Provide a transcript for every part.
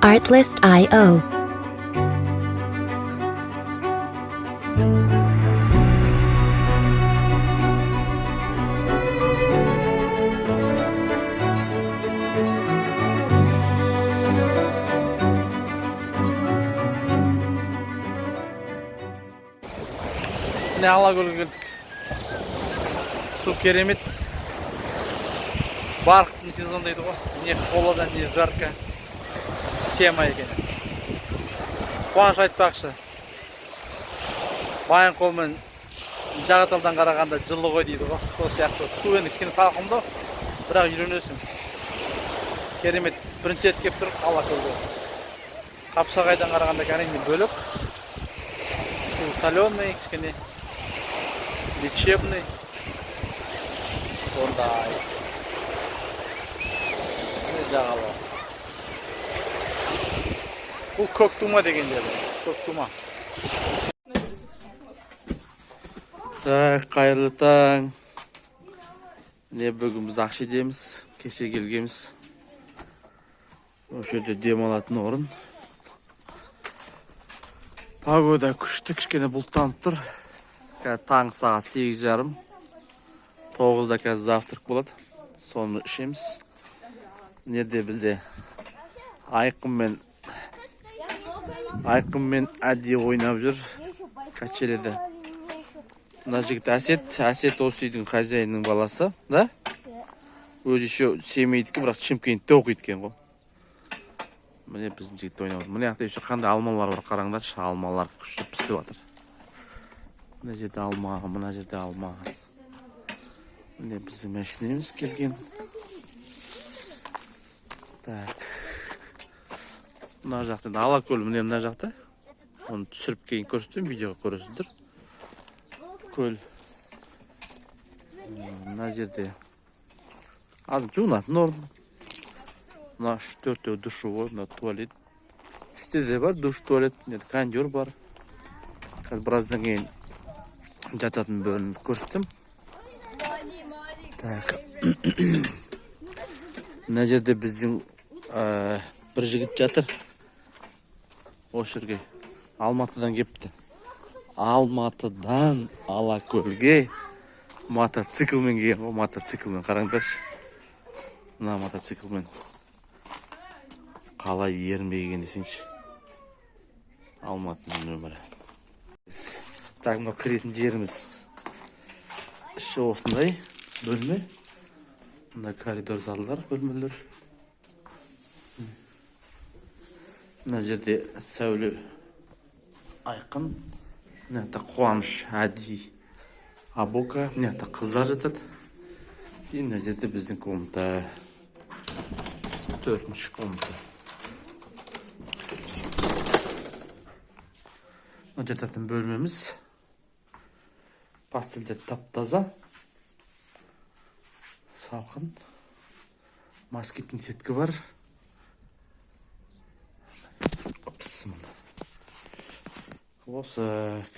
Artlist.io. Ne Alagöl'e geldik. Su керемет. Барқыттың сезондайды ғой. Не холода, не жарко. Тема екен. Қуаныш айтпақшы. Байынқол мен Жағаталдан қарағанда жылы ғой дейді ғой. Сол сияқты су енді кішкене салқынды, бірақ үйренесің. Керемет. Бірінші рет келіп тұрып Алакөлге. Қапшағайдан қарағанда кәдімгі бөлек. Су соленый, кішкене лечебный. Сондай. Жағалы. Бұл Көктума деген жеріміз. Көктума. Қайырлы таң. Бүгін біз Ақшидеміз. Кеше келгенбіз. Осы жерде демалатын орын. Погода күшті, кішкене бұлттанып тұр. Таң сағат 8:30. 9-да қазір завтрак болады. Соны ішеміз. Неде бізде Айқынмен әдейі ойнап жүр. Качеледе. Мына жігіт Әсет осы үйдің хозяинның баласы, да? Өзі еще семейдікі, бірақ Шымкентте оқиды екен ғой. Міне біздің жігіт ойнап. Міне жақта еще қандай алмалар бар, қараңдаршы, алмалар күшті пісіп жатыр. Мына жерде алма, мына жерде алма. Міне біздің мәшінеміз келген. Так. Мына жақта Алакөл, міне мына жақта. Оны түсіріп кейін көрсетем, видеоға көресіздер. Көл. Мына жерде жуынатын орын. Мына 3-4 душевой, мына туалет. Іште бар душ, туалет, кондер бар. Қазір біраздан кейін жататын бөлімді көрсетем. Так. Мына жерде біздің бір жігіт жатыр. Осы жерге Алматыдан кепті. Алматыдан Алакөлге мотоциклмен келген ғой, мотоциклмен қараңдаршы. Мына мотоциклмен қалай ерінбеген десеңші. Алматының өмірі. Так, мына кіретін жеріміз іші осындай бөлме. Мына коридор залдар, бөлмелер. Мына жерде сәуле Айқын. Мына жақта Қуаныш, Әди, Абока. Мына жақта қыздар жатады. Мына жерде біздің комната. 4-ші комната. Мына жататын бөлмеміз. Пастельдер тап-таза. Салқын. Москитный сеткі бар. Осы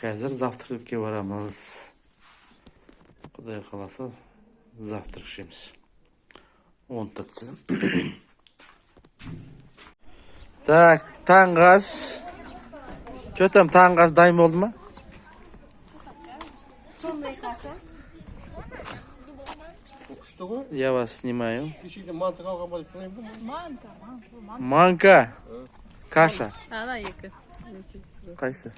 қазір завтракке барамыз. Құдай қаласа завтрак ішеміз. 10 татсы. Так, таңғы ас. Че там, таңғы ас дайын болды ма? Я вас снимаю. Манка. Каша. Қайсы?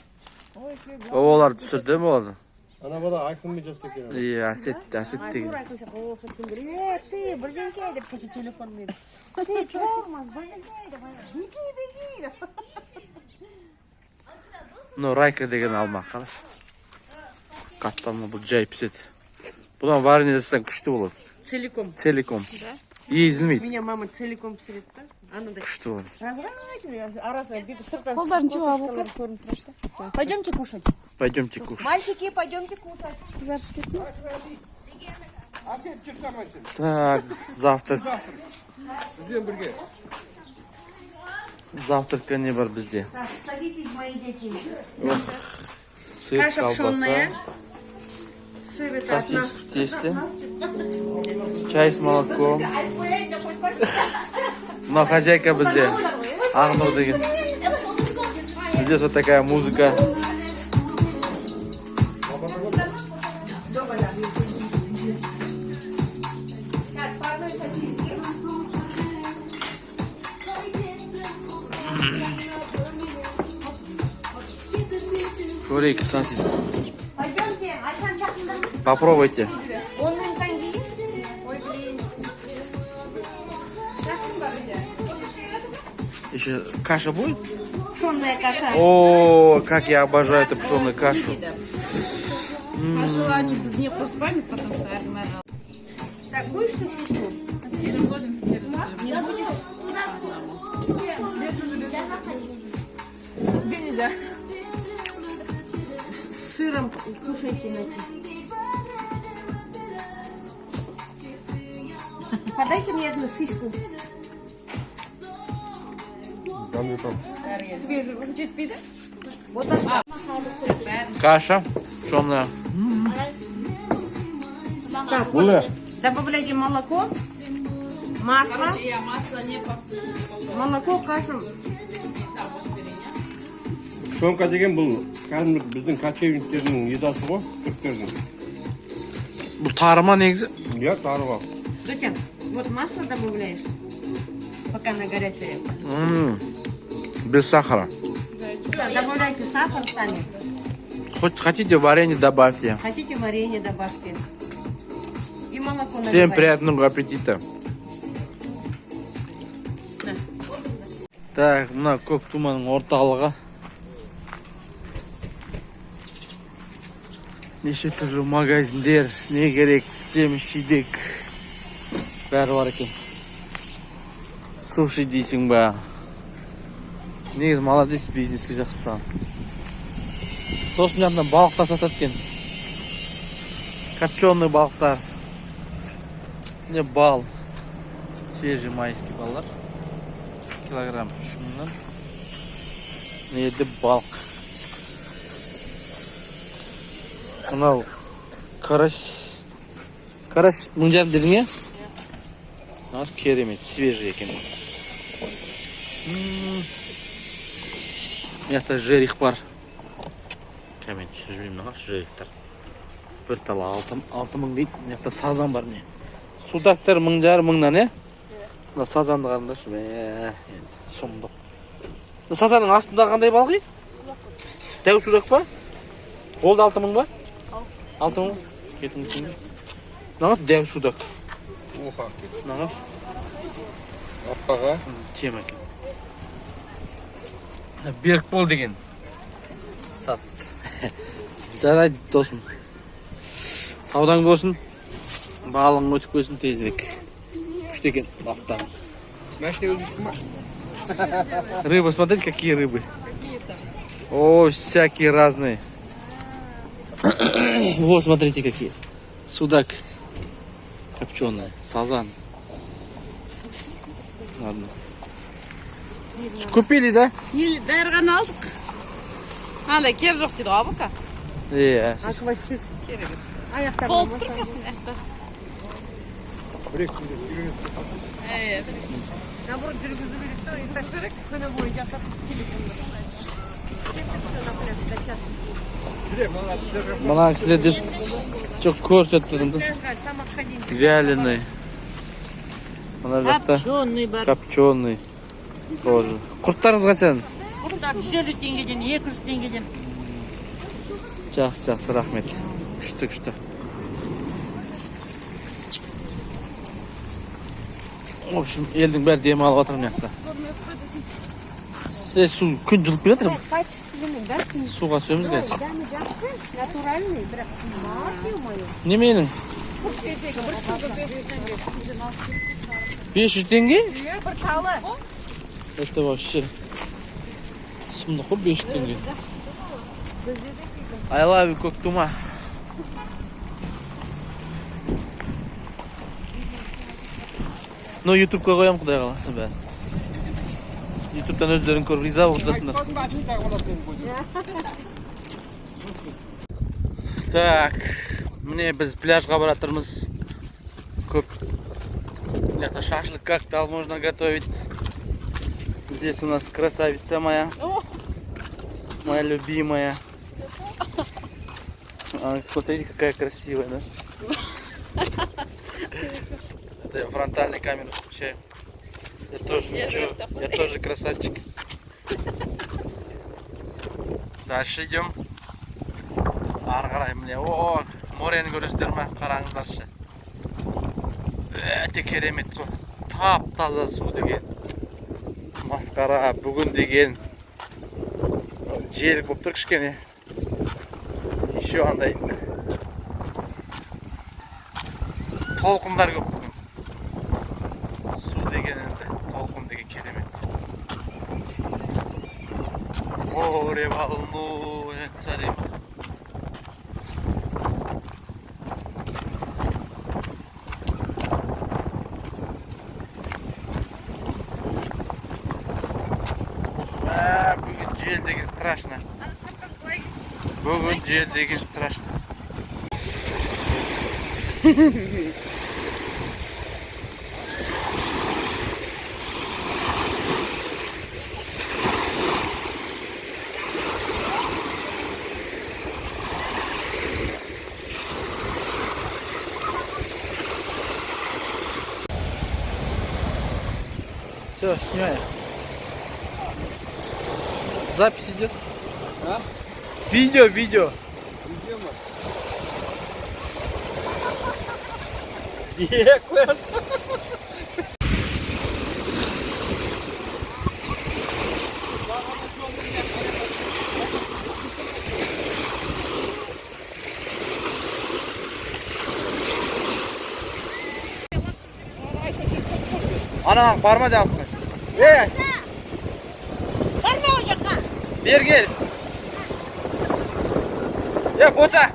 Олар түсірді болады. Ана бала Айқынмен жасап екен. Әсет деген. Привет, ты, бірдеңке деп қошы телефон берді. Ты, чормас, бірдеңке деп. Беги. Ну, Райка деген алма, қараш. Қатталма, бұл жай піседі. Бұдан варенье жасаң күшті болады. Целиком. Да? И езілмейді. Меня мама целиком пісіреді. Күшті болады. Арасы бүйтіп сырттан косточкалар көрініп тұрашты. Пойдемте кушать. Пойдемте кушать. Мальчики, пойдемте кушать. Так, завтрак. Завтракка не бар бізде. Так, садитесь, мои дети. Сыр, Каша колбаса. пшённая. Сыр это от нас. Сосиски в тесте. Чай с молоком. Но хозяйка бізде Агнур деген. Здесь вот такая музыка. Корейка сосиски. Пойдемте, Айшан жақында. Попробуйте. 10 минуттан кейін. Ой, блин. Еще каша будет? Пшенная каша. О, как я обожаю эту пшенную кашу. По желанию без нее просыпаемся, потому что армия. Так, будешь сосиску? Не будешь? Тебе нельзя. С сыром кушайте найти. Подайте мне одну сиску. Свежую. Жетпейді? Вот так. Каша пшенная. Так, вот. Добавляйте молоко, масло, Я масло не молоко, кашу. Пшонка деген бұл кәдімгі біздің кочевниктердің едасы ғой, түріктердің. Bu tarıma негізі. Иә, тарыға. Доча, вот масло добавляешь, пока она горячая. Без сахара. Всё, добавляйте сахар сами. Хоть хотите варенье добавьте. Хотите варенье добавьте. И молоко Всем наливайте. приятного аппетита. Так, мына көк туманың орталығы. Неше түрлі магазиндер, не керек, жеміс жидек. Бәрі бар екен. Суши дейсің ба. Негізі молодец, бизнеске жақсысан. Сосын жағында балықтар сатады екен. Копченый балықтар. Не бал. Свежий майский баллар. Килограмм 3 мыңнан. Не еді балық. Анау карась. Карась 1500 дедің, е? Ар керемет, свежий екен. Мыняқта жерих бар. Мен түсіріп жүрмін, қарашы жерихтар. Бір тала 6000 дейді. Мыняқта сазан бар не. Судактар 1500-мыңнан, е? Мына сазанды қараңдаршы. Сұмдық. Сазанның астында қандай балық еді? Дәу судак па? Ол да 6000 ба? 6000. Кетің. Мынау дәу судак. Оха. Мынау Аппаға. тема екен. Берікбол деген. Сат. Жарайды, досым. Саудаң болсын. Балың өтіп көсін тезірек. Күшті екен балықтар. Мәшіне өзбекті ма? Рыбы, смотрите, какие рыбы. О, всякие разные. Вот, смотрите, какие. Судак копченый, сазан. Ладно. Купили, да? Дайырған алдық. Андай кер жоқ дейді ғой, абыка. Аквасис. Керек. Аяқтар Болып болмаса. тұр ма? Аяқта. Бірек. Наоборот, жүргізу керек та, ұйықтап керек. Күні бойы жатып Мына кісілерде çok көрсетіп тұрдым. тамаққа дейін. Вяленый. Мына жақта Копченый бар. копченый. Тоже. Құрттарыңыз қаншадан? Құрттар 150 теңгеден, 200 теңгеден. Жақсы, рахмет. Күшті. В общем, елдің бәрі дем алып жатыр мына жақта. Су күн жылып келатыр. Качественный, да? Суға түсеміз қазір. Дәмі жақсы, натуральный, бірақ мать мою. Неменің? 500 теңге? Бір талы. Это вообще сұмдық қой 500 теңге. I love you, көк тума. Но ютубқа қоямын, құдай қаласа бәрі. Ютубтан өздерін көріп риза болып отырсыңдар. Так, міне біз пляжға баратырмыз. Көп. Мына шашлык как там можно готовить. Здесь у нас красавица моя. Моя любимая. Смотрите, какая красивая, да? Это я фронтальной камеру включаю. Я тоже ничего, я тоже красавчик. Дальше идем. Ары қарай міне. О, морені көресіздер ме? Қараңыздаршы. Өте керемет қой. Тап-таза су деген. Масқара бүгін деген. Желік болып тұр кішкене. Еще андай толқындар көп бүгін. Су деген енді, толқын деген керемет. Море волнует царем. Бүгін жел деген страшно. Бүгін жел деген страшно. Все, снимаем. Запись идет. А? Видео. Видео ма? Ana parma dalsın. Барма ол жаққа. Бер кел. Бота.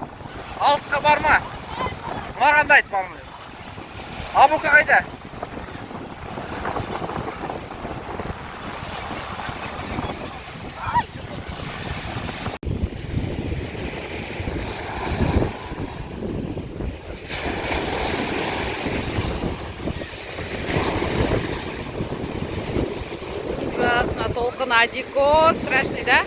Алысқа барма. Маған да айт барма. Абука қайда? Ужасно, толкан Адико, страшный, да?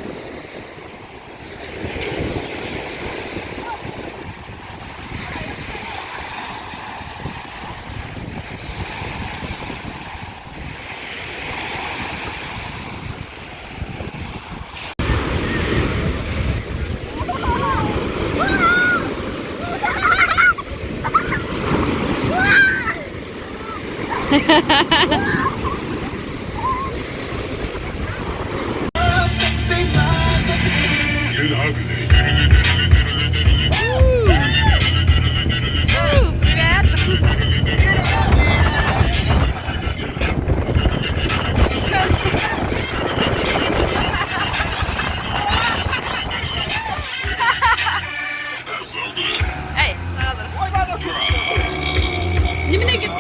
Ey, ne olur. Nimine gitti.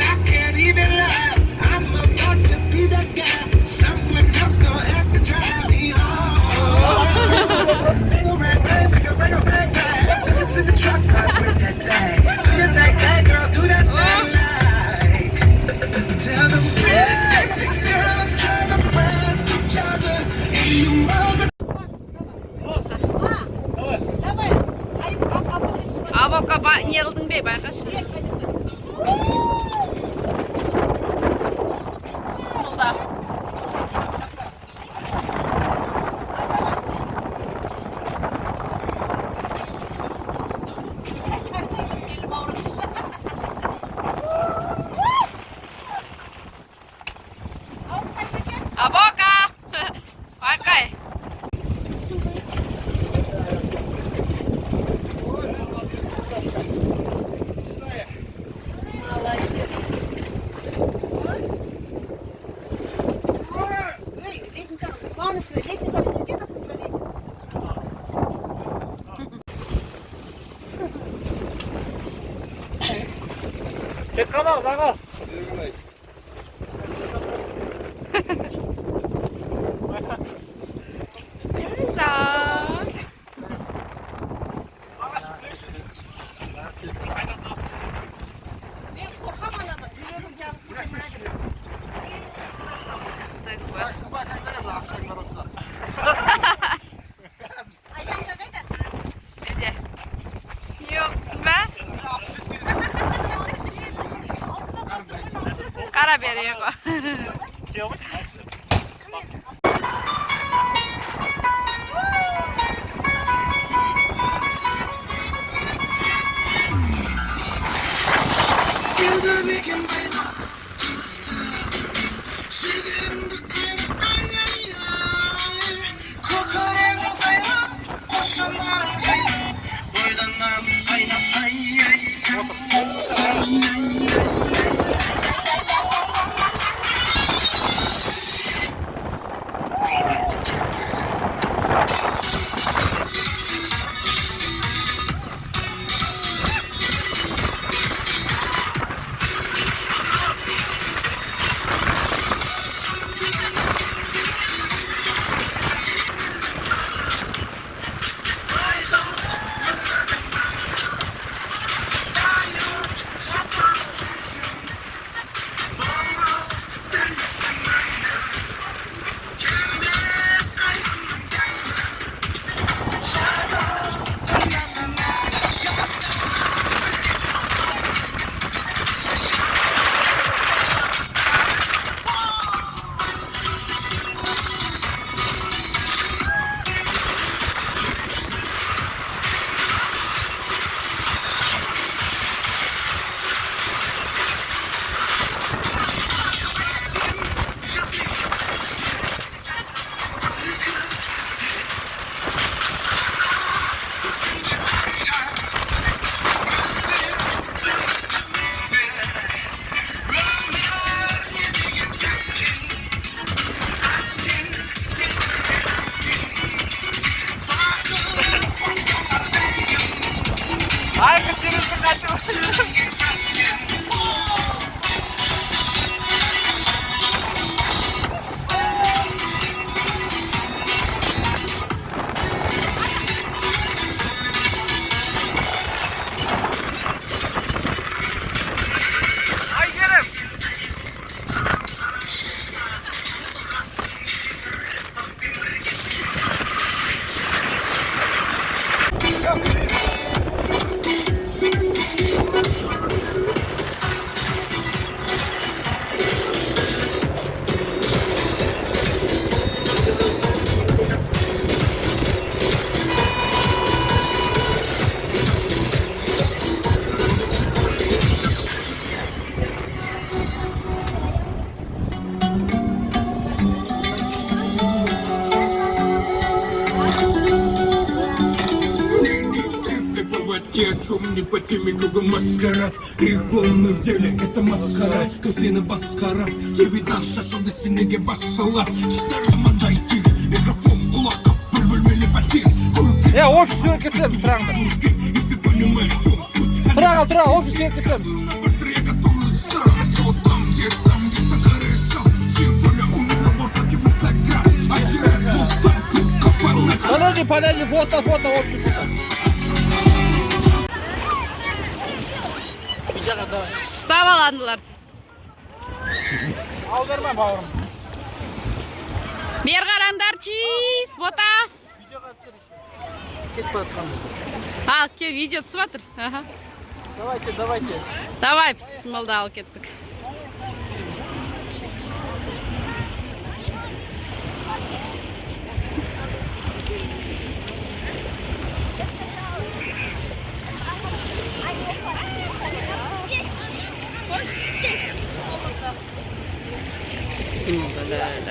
I can't even lie. I'm about to be that guy. Someone else gonna have to drive me home. Bring a red bag, bring a red bag. It's in the truck, I bring that bag. Do you like that, girl? Do that thing like. Tell them pretty face the girls trying to press each other in the mother. Давай. Абока не қылдың бе, байқашы. Бисмилlah. Абока! Байқай. Лестница везде написано лестница. Кет қалмақ, заңғал. Ne olsun be? Kara veriyor o. Ни о чем не по теме, кругом маскарад. Их клоуны в деле, это маскарад. Картины Баскаров, я видал шашал до синеге бассалат. Чистый мандайки, микрофон кулака, бөлмели потери. Офиске кетем, Траңда. Если понимаешь, в чем суть. Траңа, офиске кетем. На портрете, который сам. Что там, где стакары сал. Симфония у меня в фото в Инстаграм. Отирает вот там, тут капан. Подожди, фото, общий фото. Tavalandılar. Al verme bağırım. Bir karanдар çiz, bota. Video kaçsın işte. Git batkan. Al, ke video түсіп Ага. Давайте. Давай, біз малды алып кеттік. لا لا لا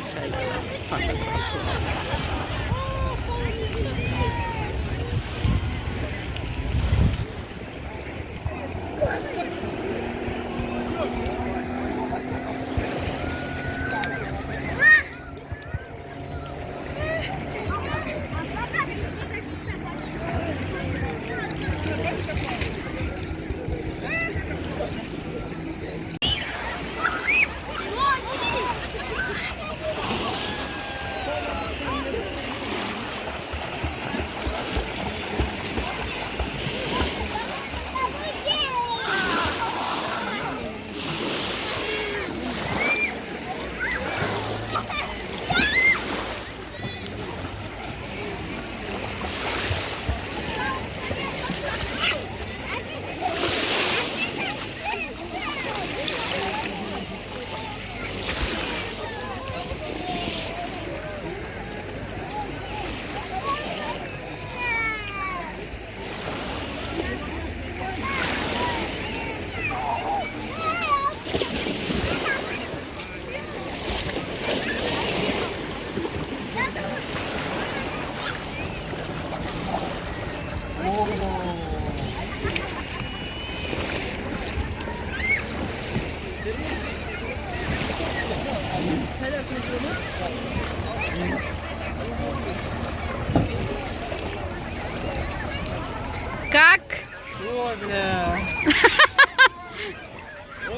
Как?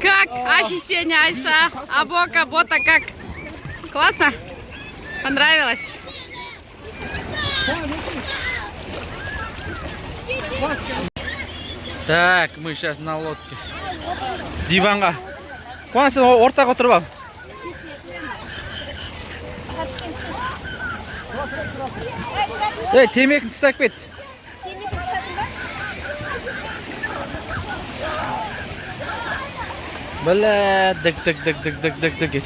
Как ощущение, Айша? Абока, бота, как? Классно? Понравилось? Так, мы сейчас на лодке. Диванға. Қуан, сен ортаға отырып ал. Темекін тастап кет. Бля, дік ет.